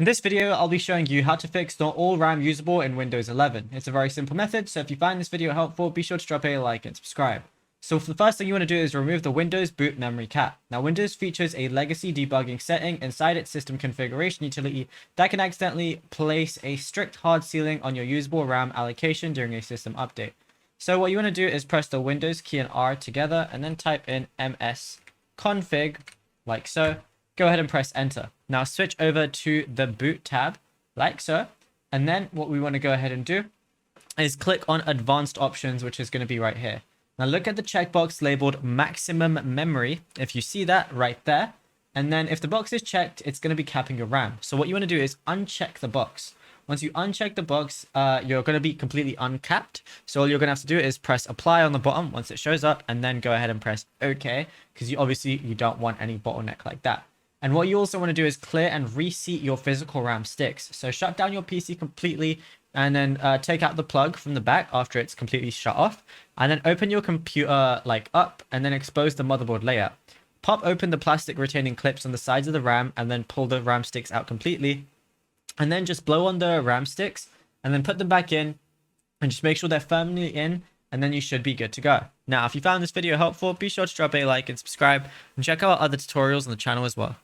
In this video, I'll be showing you how to fix not all RAM usable in Windows 11. It's a very simple method, so if you find this video helpful, be sure to drop a like and subscribe. So for the first thing you want to do is remove the Windows boot memory cap. Now Windows features a legacy debugging setting inside its system configuration utility that can accidentally place a strict hard ceiling on your usable RAM allocation during a system update. So what you want to do is press the Windows key and R together and then type in msconfig like so. Go ahead and press enter. Now switch over to the boot tab like so. And then what we want to go ahead and do is click on advanced options, which is going to be right here. Now look at the checkbox labeled maximum memory. If you see that right there, and then if the box is checked, it's going to be capping your RAM. So what you want to do is uncheck the box. Once you uncheck the box, you're going to be completely uncapped. So all you're going to have to do is press apply on the bottom once it shows up, and then go ahead and press OK, because you don't want any bottleneck like that. And what you also want to do is clear and reseat your physical RAM sticks. So shut down your PC completely and then take out the plug from the back after it's completely shut off. And then open your computer up and then expose the motherboard layout. Pop open the plastic retaining clips on the sides of the RAM and then pull the RAM sticks out completely. And then just blow on the RAM sticks and then put them back in and just make sure they're firmly in. And then you should be good to go. Now, if you found this video helpful, be sure to drop a like and subscribe and check out other tutorials on the channel as well.